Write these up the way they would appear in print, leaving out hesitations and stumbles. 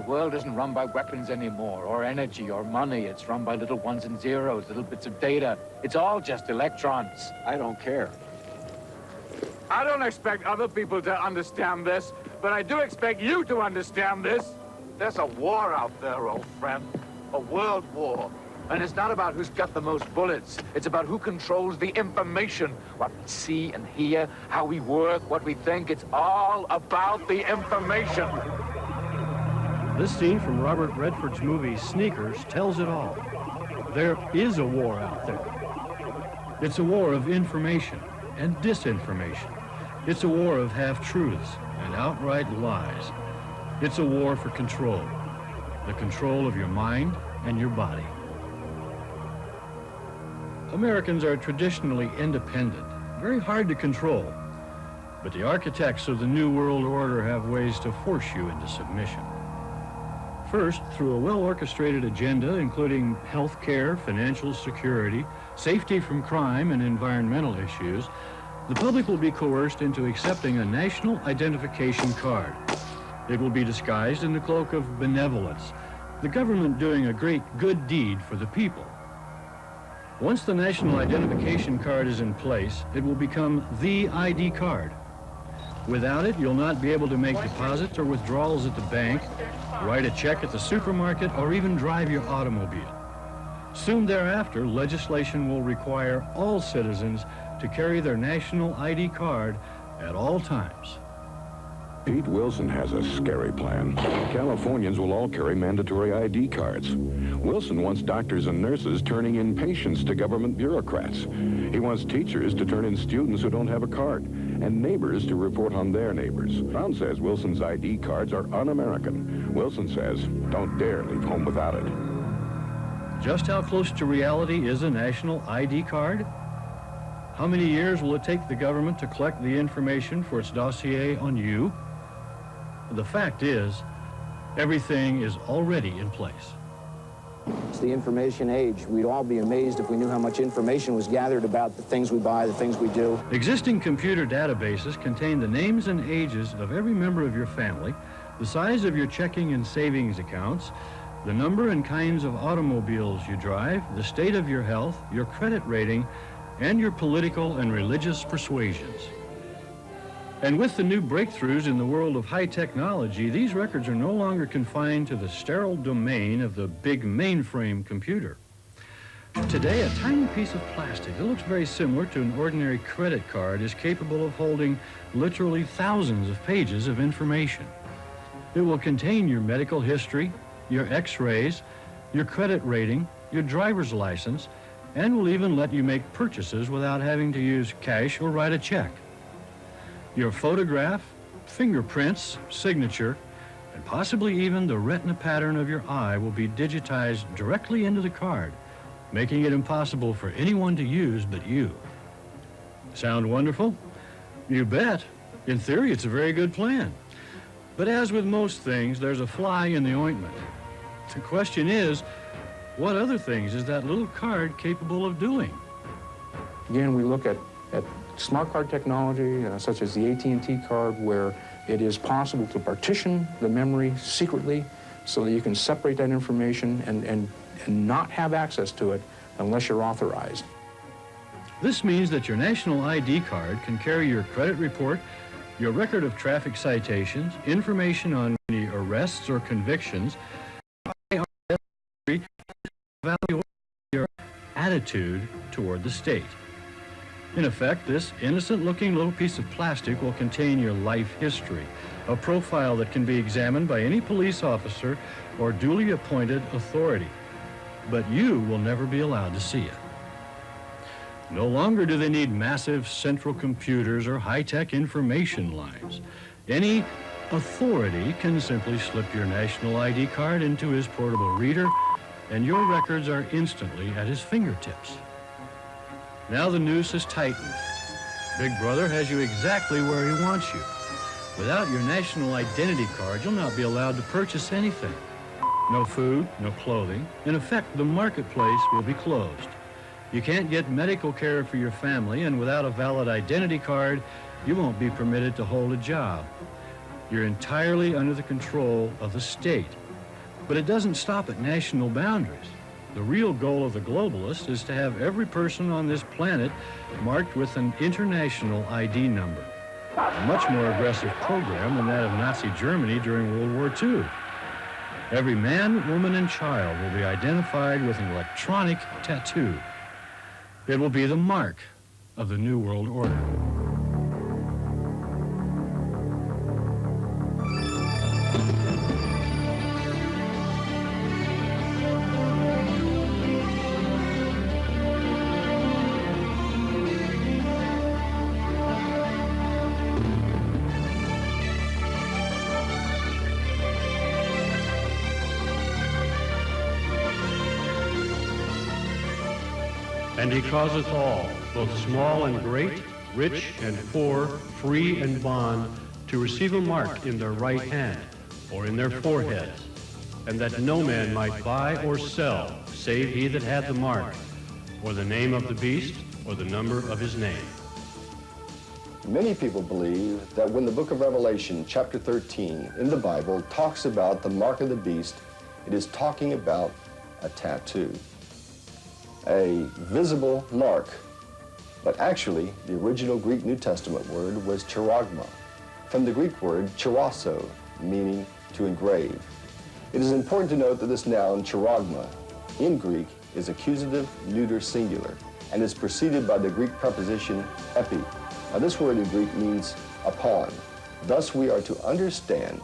world isn't run by weapons anymore, or energy, or money. It's run by little ones and zeros, little bits of data. It's all just electrons. I don't care. I don't expect other people to understand this, but I do expect you to understand this. There's a war out there, old friend. A world war. And it's not about who's got the most bullets. It's about who controls the information. What we see and hear, how we work, what we think. It's all about the information. This scene from Robert Redford's movie Sneakers tells it all. There is a war out there. It's a war of information and disinformation. It's a war of half-truths and outright lies. It's a war for control. The control of your mind and your body. Americans are traditionally independent, very hard to control. But the architects of the New World Order have ways to force you into submission. First, through a well-orchestrated agenda including health care, financial security, safety from crime, and environmental issues, the public will be coerced into accepting a national identification card. It will be disguised in the cloak of benevolence, the government doing a great good deed for the people. Once the national identification card is in place, it will become the ID card. Without it, you'll not be able to make deposits or withdrawals at the bank, write a check at the supermarket, or even drive your automobile. Soon thereafter, legislation will require all citizens to carry their national ID card at all times. Pete Wilson has a scary plan. Californians will all carry mandatory ID cards. Wilson wants doctors and nurses turning in patients to government bureaucrats. He wants teachers to turn in students who don't have a card, and neighbors to report on their neighbors. Brown says Wilson's ID cards are un-American. Wilson says, don't dare leave home without it. Just how close to reality is a national ID card? How many years will it take the government to collect the information for its dossier on you? The fact is, everything is already in place. It's the information age. We'd all be amazed if we knew how much information was gathered about the things we buy, the things we do. Existing computer databases contain the names and ages of every member of your family, the size of your checking and savings accounts, the number and kinds of automobiles you drive, the state of your health, your credit rating, and your political and religious persuasions. And with the new breakthroughs in the world of high technology, these records are no longer confined to the sterile domain of the big mainframe computer. Today, a tiny piece of plastic that looks very similar to an ordinary credit card is capable of holding literally thousands of pages of information. It will contain your medical history, your x-rays, your credit rating, your driver's license, and will even let you make purchases without having to use cash or write a check. Your photograph, fingerprints, signature, and possibly even the retina pattern of your eye will be digitized directly into the card, making it impossible for anyone to use but you. Sound wonderful? You bet. In theory, it's a very good plan. But as with most things, there's a fly in the ointment. The question is, what other things is that little card capable of doing? Again, we look at smart card technology, such as the AT&T card, where it is possible to partition the memory secretly so that you can separate that information and not have access to it unless you're authorized. This means that your national ID card can carry your credit report, your record of traffic citations, information on any arrests or convictions, evaluate your attitude toward the state. In effect, this innocent-looking little piece of plastic will contain your life history, a profile that can be examined by any police officer or duly appointed authority. But you will never be allowed to see it. No longer do they need massive central computers or high-tech information lines. Any authority can simply slip your national ID card into his portable reader, and your records are instantly at his fingertips. Now the noose is tightened. Big Brother has you exactly where he wants you. Without your national identity card, you'll not be allowed to purchase anything. No food, no clothing. In effect, the marketplace will be closed. You can't get medical care for your family, and without a valid identity card, you won't be permitted to hold a job. You're entirely under the control of the state. But it doesn't stop at national boundaries. The real goal of the globalists is to have every person on this planet marked with an international ID number. A much more aggressive program than that of Nazi Germany during World War II. Every man, woman, and child will be identified with an electronic tattoo. It will be the mark of the New World Order. And he causeth all, both small and great, rich and poor, free and bond, to receive a mark in their right hand or in their foreheads, and that no man might buy or sell, save he that had the mark, or the name of the beast, or the number of his name. Many people believe that when the book of Revelation, chapter 13, in the Bible, talks about the mark of the beast, it is talking about a tattoo. A visible mark, but actually the original Greek New Testament word was charagma, from the Greek word charasso, meaning to engrave. It is important to note that this noun charagma in Greek is accusative neuter singular and is preceded by the Greek preposition epi. Now this word in Greek means upon. Thus we are to understand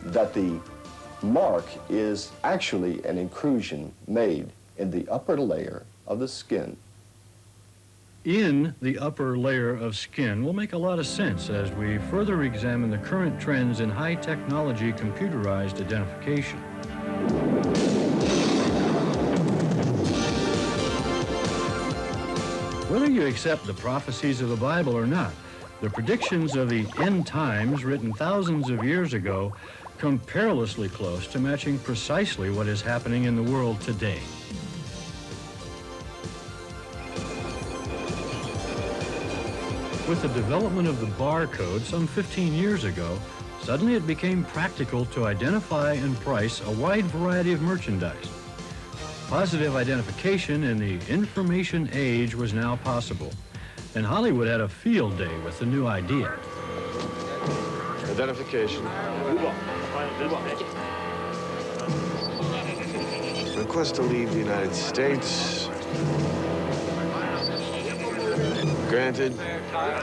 that the mark is actually an inclusion made in the upper layer of the skin. In the upper layer of skin will make a lot of sense as we further examine the current trends in high technology computerized identification. Whether you accept the prophecies of the Bible or not, the predictions of the end times written thousands of years ago come perilously close to matching precisely what is happening in the world today. With the development of the barcode some 15 years ago, suddenly it became practical to identify and price a wide variety of merchandise. Positive identification in the information age was now possible, and Hollywood had a field day with the new idea. Identification. Request to leave the United States. Granted.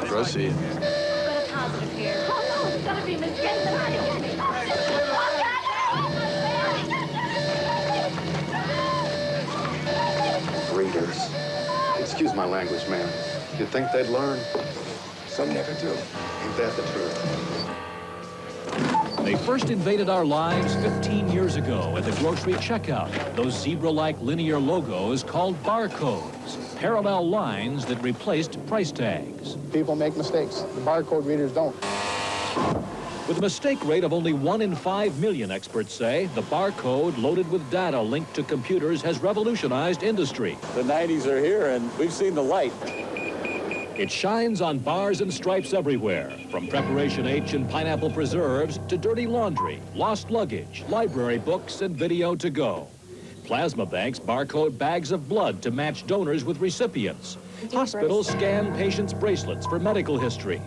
Proceed. Got a positive here. Oh no, it's gonna be Miss Readers. Excuse my language, ma'am. You'd think they'd learn? Some never do. Ain't that the truth? They first invaded our lives 15 years ago at the grocery checkout. Those zebra-like linear logos called barcodes, parallel lines that replaced price tags. People make mistakes. The barcode readers don't. With a mistake rate of only 1 in 5 million, experts say, the barcode loaded with data linked to computers has revolutionized industry. The 90s are here, and we've seen the light. It shines on bars and stripes everywhere, from Preparation H and pineapple preserves to dirty laundry, lost luggage, library books, and video to go. Plasma banks barcode bags of blood to match donors with recipients. Hospitals scan patients' bracelets for medical history.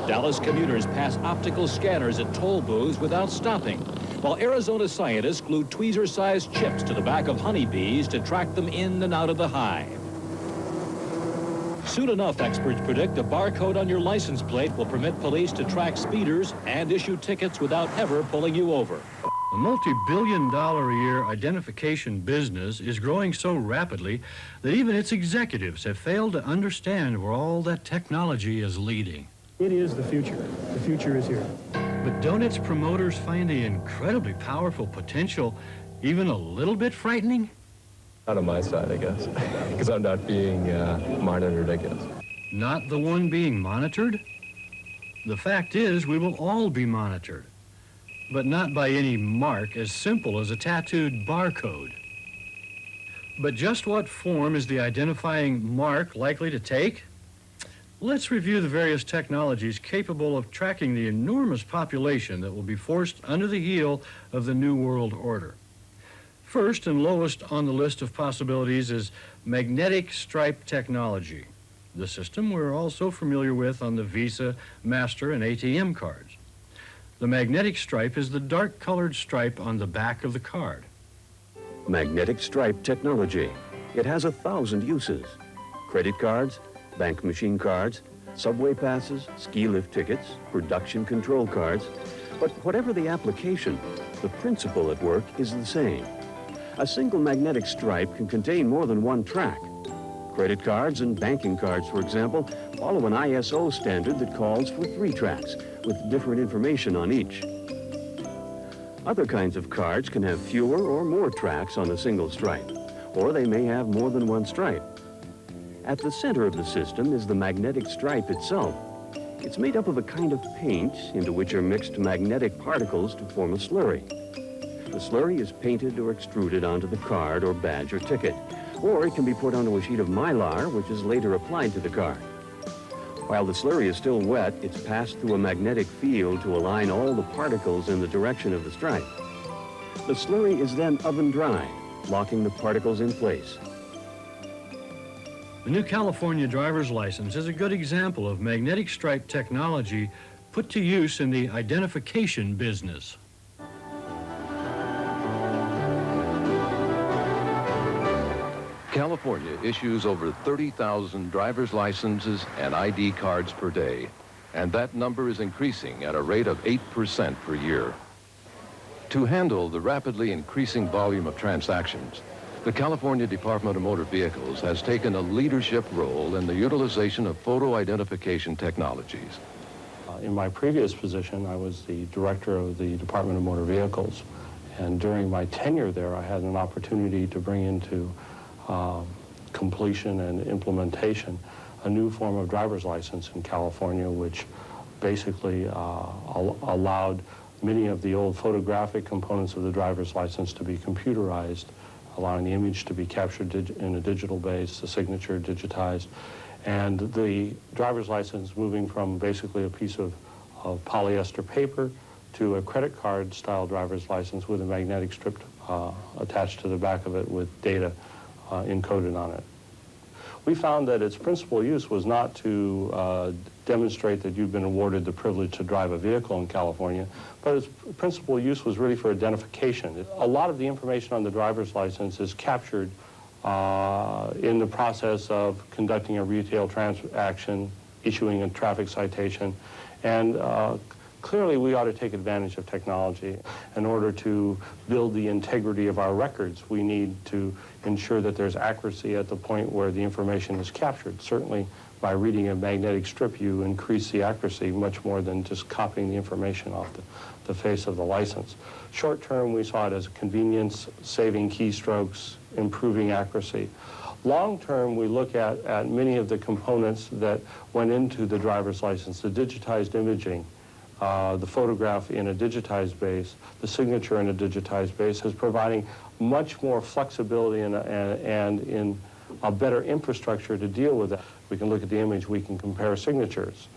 Dallas commuters pass optical scanners at toll booths without stopping, while Arizona scientists glue tweezer-sized chips to the back of honeybees to track them in and out of the hive. Soon enough, experts predict a barcode on your license plate will permit police to track speeders and issue tickets without ever pulling you over. The multi-billion-dollar-a-year identification business is growing so rapidly that even its executives have failed to understand where all that technology is leading. It is the future. The future is here. But don't its promoters find the incredibly powerful potential even a little bit frightening? Not on my side, I guess, because I'm not being monitored, I guess. Not the one being monitored? The fact is, we will all be monitored, but not by any mark as simple as a tattooed barcode. But just what form is the identifying mark likely to take? Let's review the various technologies capable of tracking the enormous population that will be forced under the heel of the New World Order. First and lowest on the list of possibilities is magnetic stripe technology, the system we're all so familiar with on the Visa, Master, and ATM cards. The magnetic stripe is the dark-colored stripe on the back of the card. Magnetic stripe technology. It has 1,000 uses. Credit cards, bank machine cards, subway passes, ski lift tickets, production control cards. But whatever the application, the principle at work is the same. A single magnetic stripe can contain more than one track. Credit cards and banking cards, for example, follow an ISO standard that calls for 3 tracks with different information on each. Other kinds of cards can have fewer or more tracks on a single stripe, or they may have more than one stripe. At the center of the system is the magnetic stripe itself. It's made up of a kind of paint into which are mixed magnetic particles to form a slurry. The slurry is painted or extruded onto the card or badge or ticket, or it can be put onto a sheet of mylar, which is later applied to the card. While the slurry is still wet, it's passed through a magnetic field to align all the particles in the direction of the stripe. The slurry is then oven-dried, locking the particles in place. The new California driver's license is a good example of magnetic stripe technology put to use in the identification business. California issues over 30,000 driver's licenses and ID cards per day, and that number is increasing at a rate of 8% per year. To handle the rapidly increasing volume of transactions, the California Department of Motor Vehicles has taken a leadership role in the utilization of photo identification technologies. In my previous position, I was the director of the Department of Motor Vehicles, and during my tenure there, I had an opportunity to bring into completion and implementation a new form of driver's license in California, which basically allowed many of the old photographic components of the driver's license to be computerized, allowing the image to be captured in a digital base, the signature digitized, and the driver's license moving from basically a piece of polyester paper to a credit card style driver's license with a magnetic strip attached to the back of it with data encoded on it. We found that its principal use was not to demonstrate that you've been awarded the privilege to drive a vehicle in California, but its principal use was really for identification. A lot of the information on the driver's license is captured in the process of conducting a retail transaction, issuing a traffic citation, and clearly we ought to take advantage of technology. In order to build the integrity of our records, we need to ensure that there's accuracy at the point where the information is captured. Certainly, by reading a magnetic strip, you increase the accuracy much more than just copying the information off the face of the license. Short term, we saw it as convenience, saving keystrokes, improving accuracy. Long term, we look at many of the components that went into the driver's license, the digitized imaging, the photograph in a digitized base, the signature in a digitized base, is providing much more flexibility and in a better infrastructure to deal with that. We can look at the image, we can compare signatures.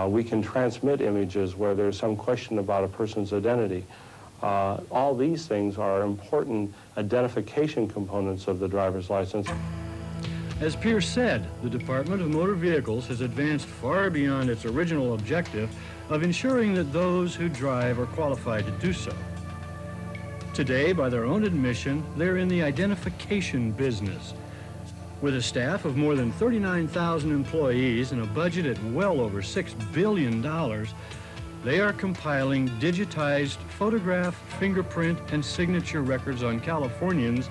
We can transmit images where there's some question about a person's identity. All these things are important identification components of the driver's license. As Pierce said, the Department of Motor Vehicles has advanced far beyond its original objective of ensuring that those who drive are qualified to do so. Today, by their own admission, they're in the identification business. With a staff of more than 39,000 employees and a budget at well over $6 billion, they are compiling digitized photograph, fingerprint, and signature records on Californians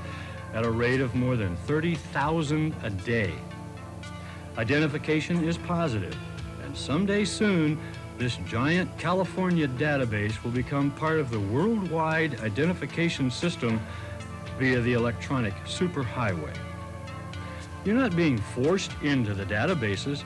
at a rate of more than 30,000 a day. Identification is positive, and someday soon, this giant California database will become part of the worldwide identification system via the electronic superhighway. You're not being forced into the databases.